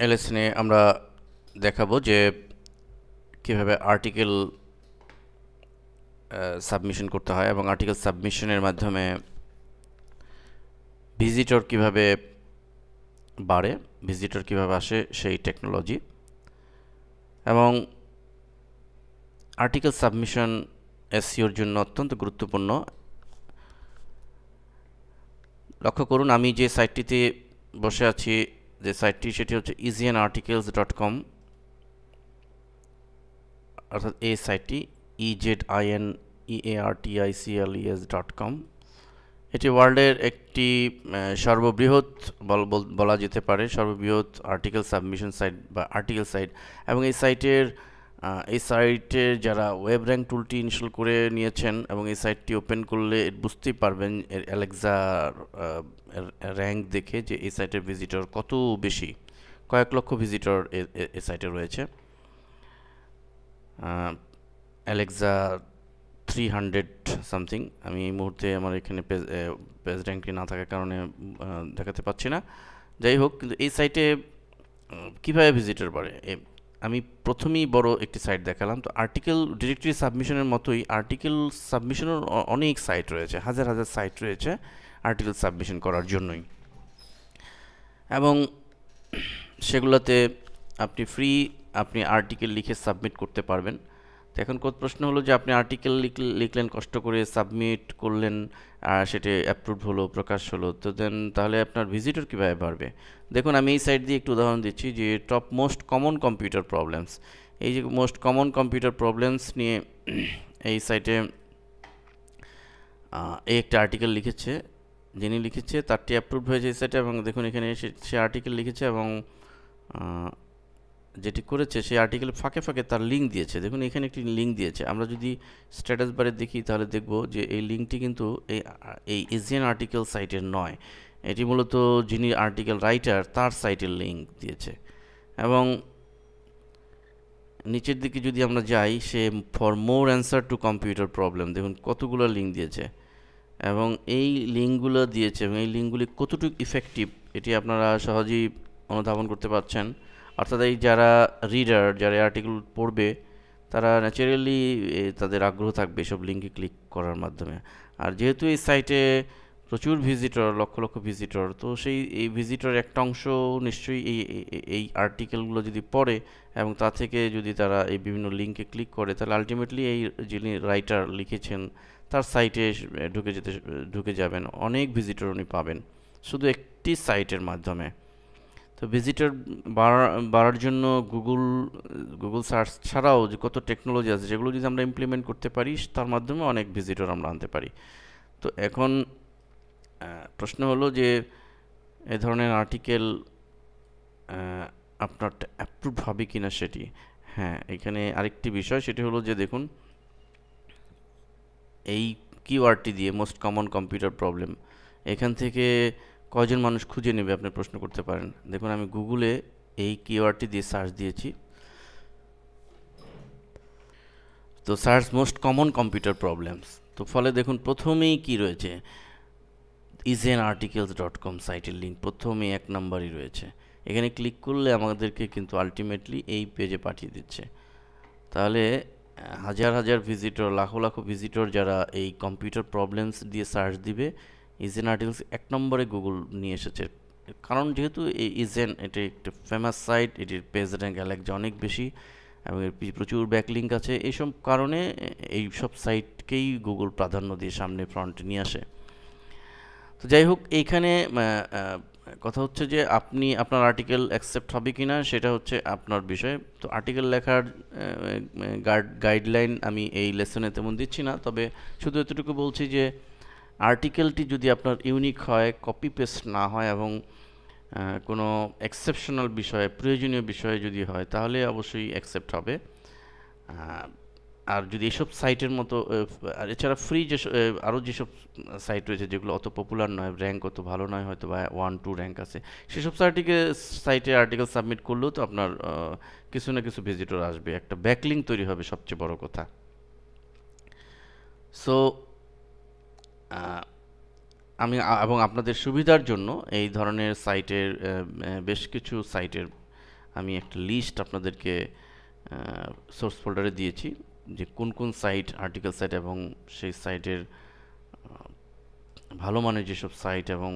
এই লেসনে আমরা দেখাবো যে কিভাবে আর্টিকেল সাবমিশন করতে হয় এবং আর্টিকেল সাবমিশনের মাধ্যমে ভিজিটর কিভাবে বাড়ে, ভিজিটর কিভাবে আসে সেই টেকনোলজি। এবং আর্টিকেল সাবমিশন এসইওর জন্য অত্যন্ত গুরুত্বপূর্ণ। লক্ষ্য করুন, আমি যে সাইটটিতে বসে আছি, যে সাইটটি, সেটি হচ্ছে ezianarticles.com, অর্থাৎ এই সাইটটি ezinearticles.com। এটি ওয়ার্ল্ডের একটি সর্ববৃহৎ বলা যেতে পারে, সর্ববৃহৎ আর্টিকেল সাবমিশন সাইট বা আর্টিকেল সাইট। এবং এই সাইটের যারা ওয়েব র্যাঙ্ক টুলটি ইনস্টল করে নিয়েছেন এবং এই সাইটটি ওপেন করলে বুঝতেই পারবেন এর অ্যালেক্সা র্যাঙ্ক দেখে যে এই সাইটের ভিজিটর কত বেশি, কয়েক লক্ষ ভিজিটর এই সাইটে রয়েছে। Alexa 300 something. আমি এই মুহূর্তে আমার এখানে পেজ র্যাঙ্কটি না থাকার কারণে দেখাতে পাচ্ছি না। যাই হোক, কিন্তু এই সাইটে কীভাবে ভিজিটর বাড়ে, আমি প্রথমেই বড় একটি সাইট দেখালাম। তো আর্টিকেল ডিরেক্টরি সাবমিশনের মতোই আর্টিকেল সাবমিশনের অনেক সাইট রয়েছে, হাজার হাজার সাইট রয়েছে আর্টিকেল সাবমিশন করার জন্যই। এবং সেগুলোতে আপনি আর্টিকেল লিখে সাবমিট করতে পারবেন। তো এখন প্রশ্ন হলো যে আপনি আর্টিকেল লিখলেন, কষ্ট করে সাবমিট করলেন, আর সেটি অ্যাপ্রুভ হলো, প্রকাশ হলো, তো তাহলে আপনার ভিজিটর কীভাবে বাড়বে? দেখুন, আমি এই সাইট দিয়ে একটু উদাহরণ দিচ্ছি যে top most common computer problems, এই যে মোস্ট কমন কম্পিউটার প্রবলেমস নিয়ে এই সাইটে এই একটা আর্টিকেল লিখেছে। যিনি লিখেছে তারটি অ্যাপ্রুভ হয়েছে এই সাইটে, এবং দেখুন এখানে সে আর্টিকেল লিখেছে এবং যেটি করেছে সেই আর্টিকেল ফাঁকে ফাঁকে তার লিঙ্ক দিয়েছে। দেখুন এখানে একটি লিঙ্ক দিয়েছে। আমরা যদি স্ট্যাটাস বারে দেখি তাহলে দেখব যে এই লিঙ্কটি কিন্তু এই এজিয়ান আর্টিকেল সাইটের নয়, এটি মূলত যিনি আর্টিকেল রাইটার তার সাইটের লিঙ্ক দিয়েছে। এবং নিচের দিকে যদি আমরা যাই, say for more answer to computer problem, দেখুন কতগুলো লিঙ্ক দিয়েছে এবং এই লিঙ্কগুলো দিয়েছে এবং এই লিঙ্কগুলি কতটুকু ইফেক্টিভ এটি আপনারা সহজেই অনুধাবন করতে পারছেন। অর্থাৎ এই যারা রিডার, যারা আর্টিকেল পড়বে, তারা ন্যাচারালি তাদের আগ্রহ থাকবে সব লিঙ্কে ক্লিক করার মাধ্যমে। আর যেহেতু এই সাইটে প্রচুর ভিজিটর, লক্ষ লক্ষ ভিজিটর, তো এই ভিজিটর একটা অংশ নিশ্চয়ই এই আর্টিকেলগুলো যদি পড়ে এবং তা থেকে যদি তারা এই বিভিন্ন লিঙ্কে ক্লিক করে, তাহলে আলটিমেটলি এই যিনি রাইটার লিখেছেন তার সাইটে ঢুকে যাবেন, অনেক ভিজিটর উনি পাবেন শুধু একটি সাইটের মাধ্যমে। তো ভিজিটর বাড়ার জন্য গুগল সার্চ ছাড়াও যে কত টেকনোলজি আছে, যেগুলো যদি আমরা ইমপ্লিমেন্ট করতে পারি, তার মাধ্যমে অনেক ভিজিটর আমরা আনতে পারি। তো এখন প্রশ্ন হলো যে এই ধরনের আর্টিকেল আপনার অ্যাপ্রুভ হবে কিনা সেটি। হ্যাঁ, এখানে আরেকটি বিষয়, সেটি হলো যে দেখুন এই কিওয়ার্ডটি দিয়ে মোস্ট কমন কম্পিউটার প্রবলেম, এখান থেকে কয়জন মানুষ খুঁজে নেবে আপনি প্রশ্ন করতে পারেন। দেখুন আমি গুগলে এই কিওয়ার্ডটি দিয়ে সার্চ দিয়েছি, তো search most common computer problems, তো ফলে দেখুন প্রথমেই কি রয়েছে, ezianarticles.com সাইটের লিঙ্ক প্রথমে 1 নম্বরই রয়েছে। এখানে ক্লিক করলে আমাদেরকে কিন্তু আলটিমেটলি এই পেজে পাঠিয়ে দিচ্ছে। তাহলে হাজার হাজার ভিজিটর, লাখো লাখো ভিজিটর যারা এই কম্পিউটার প্রবলেমস দিয়ে সার্চ দিবে, ইজেন আর্টিকেলস 1 নম্বরে গুগল নিয়ে এসেছে। কারণ যেহেতু এই ইজেন এটি একটা ফেমাস সাইট, এটির পেজ র্যাঙ্ক অ্যালেক্সা অনেক বেশি এবং এর প্রচুর ব্যাকলিঙ্ক আছে, এইসব কারণে এই সব সাইটকেই গুগল প্রাধান্য দিয়ে সামনে ফ্রন্টে নিয়ে আসে। তো যাই হোক, এইখানে কথা হচ্ছে যে আপনার আর্টিকেল অ্যাকসেপ্ট হবে কি না সেটা হচ্ছে আপনার বিষয়। তো আর্টিকেল লেখার গাইডলাইন আমি এই লেসনে তেমন দিচ্ছি না, তবে শুধু এতটুকু বলছি যে আর্টিকেলটি যদি আপনার ইউনিক হয়, কপি পেস্ট না হয় এবং কোনো এক্সেপশনাল বিষয়ে, প্রয়োজনীয় বিষয়ে যদি হয়, তাহলে অবশ্যই অ্যাকসেপ্ট হবে। আর যদি এইসব সাইটের মতো, আর এছাড়া ফ্রি আরও যেসব সাইট রয়েছে যেগুলো অত পপুলার নয়, র্যাঙ্ক অত ভালো নয়, হয়তো বা 1-2 র্যাঙ্ক আছে, সেসব সাইটে আর্টিকেল সাবমিট করলেও তো আপনার কিছু না কিছু ভিজিটর আসবে, একটা ব্যাকলিঙ্ক তৈরি হবে, সবচেয়ে বড় কথা। সো আমি এবং আপনাদের সুবিধার জন্য এই ধরনের সাইটের বেশ কিছু সাইটের আমি একটা লিস্ট আপনাদেরকে সোর্স ফোল্ডারে দিয়েছি যে কোন কোন সাইট আর্টিকেল সাইট এবং সেই সাইটের ভালো মানের যেসব সাইট এবং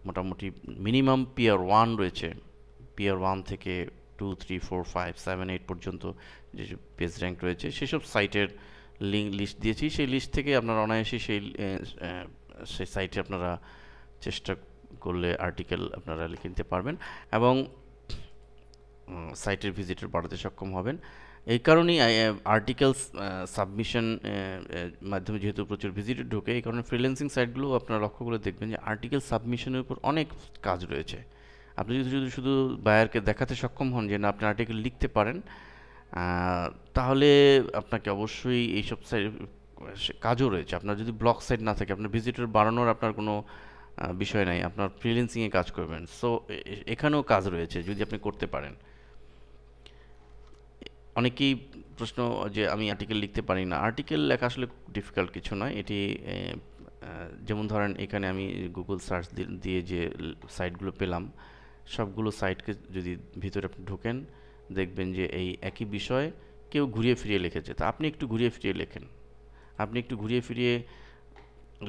মোটামুটি মিনিমাম পিয়ার 1 রয়েছে, পিয়ার 1 থেকে 2, 3, 4, 5, 7, 8 পর্যন্ত যেসব পেজ র্যাঙ্ক রয়েছে সেসব সাইটের লিস্ট দিয়েছি। সেই লিস্ট থেকে আপনারা অনায়াসে সেই সাইটে আপনারা চেষ্টা করলে আর্টিকেল আপনারা লিখে নিতে পারবেন এবং সাইটের ভিজিটর বাড়াতে সক্ষম হবেন। এই কারণেই আর্টিকেলস সাবমিশন মাধ্যমে যেহেতু প্রচুর ভিজিটর ঢোকে, এই কারণে ফ্রিল্যান্সিং সাইটগুলো আপনারা লক্ষ্য করে দেখবেন যে আর্টিকেল সাবমিশনের উপর অনেক কাজ রয়েছে। আপনি যদি শুধু বায়ারকে দেখাতে সক্ষম হন যে না আপনি আর্টিকেল লিখতে পারেন, তাহলে আপনাকে অবশ্যই এইসব সাইট কাজও রয়েছে। আপনার যদি ব্লগ সাইট না থাকে, আপনার ভিজিটর বাড়ানোর আপনার কোনো বিষয় নাই, আপনার ফ্রিল্যান্সিংয়ে কাজ করবেন। সো এখানেও কাজ রয়েছে যদি আপনি করতে পারেন। অনেকেই প্রশ্ন যে আমি আর্টিকেল লিখতে পারি না। আর্টিকেল লেখা আসলে ডিফিকাল্ট কিছু নয়। এটি যেমন ধরেন এখানে আমি গুগল সার্চ দিয়ে যে সাইটগুলো পেলাম, সবগুলো সাইটকে যদি ভিতরে আপনি ঢোকেন দেখবেন যে এই একই বিষয় কেউ ঘুরিয়ে ফিরিয়ে লিখেছে। তা আপনি একটু ঘুরিয়ে ফিরিয়ে লেখেন, আপনি একটু ঘুরিয়ে ফিরিয়ে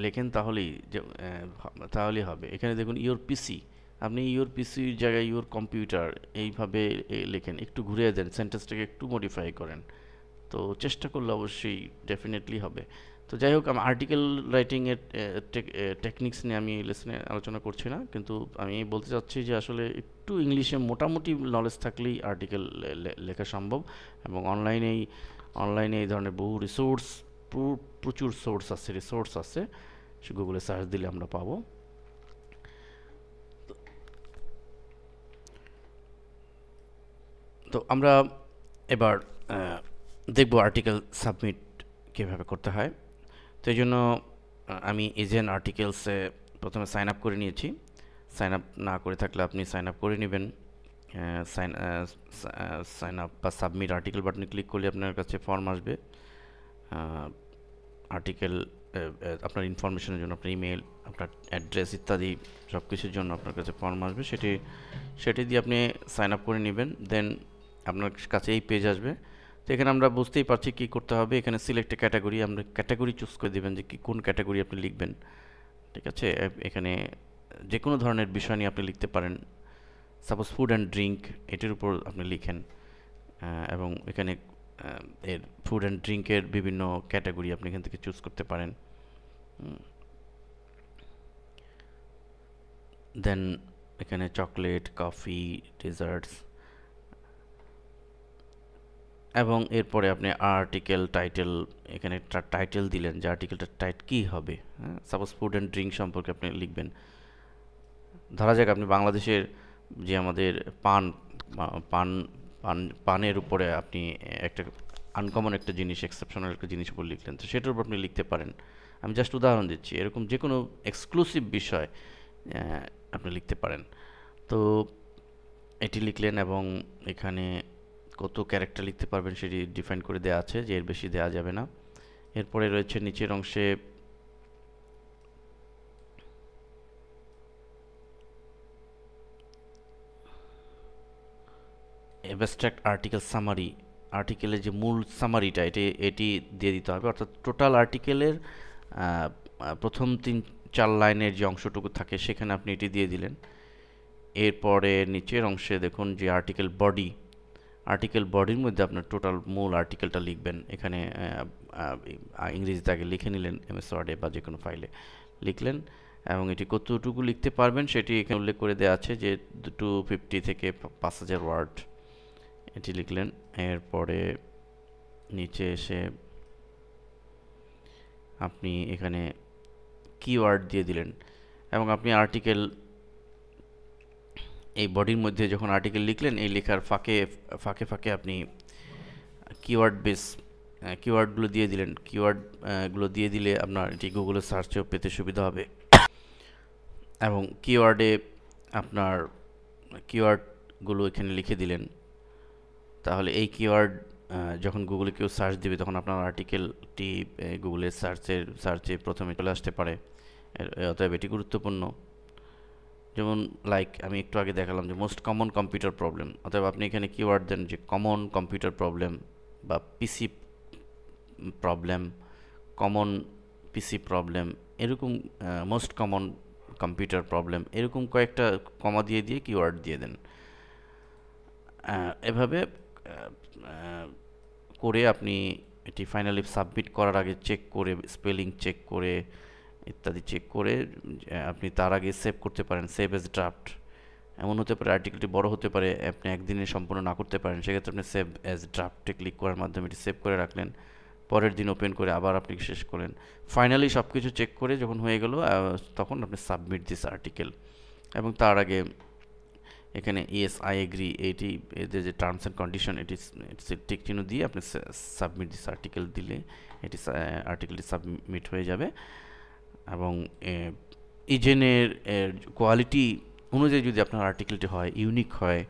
লেখেন তাহলেই হবে। এখানে দেখুন ইওর পিসি, আপনি ইওর পিসির জায়গায় ইওর কম্পিউটার এইভাবে লেখেন, একটু ঘুরিয়ে দেন, সেন্টেন্সটাকে একটু মডিফাই করেন, তো চেষ্টা করলে অবশ্যই ডেফিনেটলি হবে। তো যাই হোক, আমি আর্টিকেল রাইটিংয়ের টেকনিক্স নিয়ে আমি এই লেসনে আলোচনা করছি না, কিন্তু আমি বলতে চাচ্ছি যে আসলে একটু ইংলিশে মোটামুটি নলেজ থাকলেই আর্টিকেল লেখা সম্ভব। এবং অনলাইনে এই ধরনের বহু প্রচুর রিসোর্স আছে, সে গুগলে সার্চ দিলে আমরা পাবো। তো আমরা এবার দেখব আর্টিকেল সাবমিট কীভাবে করতে হয়। তো এই জন্য আমি এজেন্ট আর্টিকেলসে প্রথমে সাইন আপ করে নিয়েছি। সাইন আপ না করে থাকলে আপনি সাইন আপ করে নেবেন। সাইন আপ বা সাবমিট আর্টিকেল বাটনে ক্লিক করলে আপনার কাছে ফর্ম আসবে আর্টিকেল আপনার ইনফরমেশনের জন্য, আপনার ইমেল, আপনার অ্যাড্রেস ইত্যাদি সব কিছুর জন্য আপনার কাছে ফর্ম আসবে। সেটি দিয়ে আপনি সাইন আপ করে নেবেন। দেন আপনার কাছে এই পেজ আসবে। তো এখানে আমরা বুঝতেই পারছি কী করতে হবে। এখানে সিলেক্ট ক্যাটাগরি, আমরা ক্যাটাগরি চুজ করে দেবেন যে কোন ক্যাটাগরি আপনি লিখবেন। ঠিক আছে, এখানে যে কোনো ধরনের বিষয় নিয়ে আপনি লিখতে পারেন। সাপোজ ফুড অ্যান্ড ড্রিঙ্ক, এটির উপর আপনি লিখেন এবং এখানে এর ফুড অ্যান্ড ড্রিঙ্কের বিভিন্ন ক্যাটাগরি আপনি এখান থেকে চুজ করতে পারেন। দেন এখানে চকলেট, কফি, ডেজার্টস এবং এরপরে আপনি আর্টিকেল টাইটেল, এখানে টাইটেল দিলেন যে আর্টিকেলটা কী হবে। হ্যাঁ, সাপোজ ফুড অ্যান্ড ড্রিঙ্ক সম্পর্কে আপনি লিখবেন। ধরা যাক আপনি বাংলাদেশের যে আমাদের পানের উপরে আপনি একটা আনকমন একটা জিনিস, এক্সেপশনাল একটা জিনিস উপর লিখলেন, তো সেটার উপর আপনি লিখতে পারেন। আমি জাস্ট উদাহরণ দিচ্ছি, এরকম যে কোনো এক্সক্লুসিভ বিষয় আপনি লিখতে পারেন। তো এটি লিখলেন এবং এখানে কত ক্যারেক্টার লিখতে পারবেন সেটি ডিফাইন করে দেওয়া আছে যে এর বেশি দেওয়া যাবে না। এরপরে রয়েছে নিচের অংশে অ্যাবস্ট্রাক্ট আর্টিকেল সামারি, আর্টিকেলের যে মূল সামারিটা এটি দিয়ে দিতে হবে। অর্থাৎ টোটাল আর্টিকেলের প্রথম 3-4 লাইনের যে অংশটুকু থাকে সেখানে আপনি এটি দিয়ে দিলেন। এরপরে নিচের অংশে দেখুন যে আর্টিকেল বডির মধ্যে আপনার টোটাল মূল আর্টিকেলটা লিখবেন। এখানে ইংরেজিতে আগে লিখে নিলেন MS ওয়ার্ডে বা যে কোনো ফাইলে লিখলেন এবং এটি কতটুকু লিখতে পারবেন সেটি এখানে উল্লেখ করে দেওয়া আছে যে 250 থেকে 5000 ওয়ার্ড, এটি লিখলেন। এরপরে নিচে এসে আপনি এখানে কিওয়ার্ড দিয়ে দিলেন এবং আপনি আর্টিকেল এই বডির মধ্যে যখন আর্টিকেল লিখলেন এই লেখার ফাঁকে আপনি কিওয়ার্ডগুলো দিয়ে দিলেন। কিওয়ার্ডগুলো দিয়ে দিলে আপনার এটি গুগলের সার্চেও পেতে সুবিধা হবে এবং আপনার কিওয়ার্ডগুলো এখানে লিখে দিলেন। তাহলে এই কিওয়ার্ড যখন গুগলে কেউ সার্চ দেবে তখন আপনার আর্টিকেলটি গুগলের সার্চে প্রথমে চলে আসতে পারে, অতএব এটি গুরুত্বপূর্ণ। যেমন লাইক আমি একটু আগে দেখালাম যে মোস্ট কমন কম্পিউটার প্রবলেম, অতএব আপনি এখানে কিওয়ার্ড দেন যে কমন কম্পিউটার প্রবলেম বা পিসি প্রবলেম, কমন পিসি প্রবলেম, এরকম মোস্ট কমন কম্পিউটার প্রবলেম, এরকম কয়েকটা কমা দিয়ে দিয়ে কিওয়ার্ড দিয়ে দেন। এভাবে করে আপনি এটি ফাইনালি সাবমিট করার আগে চেক করে, স্পেলিং চেক করে ইত্যাদি চেক করে আপনি তার আগে সেভ করতে পারেন, সেভ এজ ড্রাফট। এমন হতে পারে আর্টিকেলটি বড় হতে পারে, আপনি একদিনে সম্পূর্ণ না করতে পারেন, সেক্ষেত্রে আপনি সেভ অ্যাজ ড্রাফটে ক্লিক করার মাধ্যমে এটি সেভ করে রাখলেন, পরের দিন ওপেন করে আবার আপনি শেষ করলেন। ফাইনালি সব কিছু চেক করে যখন হয়ে গেল তখন আপনি সাবমিট দিস আর্টিকেল। এবং তার আগে এখানে ইয়েস আই এগ্রি, এইটি এদের যে টার্মস অ্যান্ড কন্ডিশন এটি টিক চিহ্ন দিয়ে আপনি সাবমিট দিস আর্টিকেল দিলে এটি আর্টিকেলটি সাবমিট হয়ে যাবে। এবং ইজেনের কোয়ালিটি অনুযায়ী যদি আপনার আর্টিকেলটি হয়, ইউনিক হয়,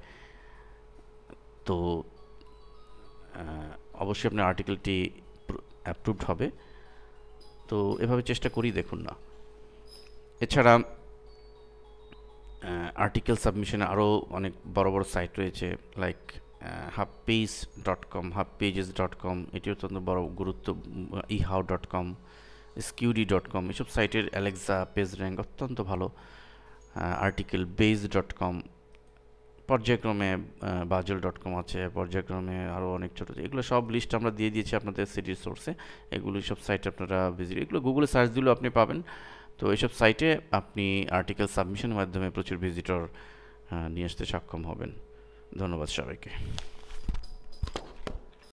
তো অবশ্যই আপনার আর্টিকেলটি অ্যাপ্রুভড হবে। তো এভাবে চেষ্টা করি, দেখুন না। এছাড়া আর্টিকেল সাবমিশনে আরও অনেক বড় বড় সাইট রয়েছে, লাইক হাবপেজ.com, হাবপেজেস.com, এটি অত্যন্ত বড় গুরুত্ব, ইহাউ.com, স্কিউডি.com, এসব সাইটের অ্যালেক্সা পেজ র্যাঙ্ক অত্যন্ত ভালো। আর্টিকেল বেজ.com, পর্যায়ক্রমে বাজেল.com আছে, পর্যায়ক্রমে আরও অনেক ছোটো, এগুলো সব লিস্ট আমরা দিয়ে দিয়েছি আপনাদের সিটির সোর্সে। এগুলো সব সাইটে আপনারা ভিজিট, এগুলো গুগলে সার্চ দিলেও আপনি পাবেন। তো এইসব সাইটে আপনি আর্টিকেল সাবমিশনের মাধ্যমে প্রচুর ভিজিটর নিয়ে আসতে সক্ষম হবেন। ধন্যবাদ সবাইকে।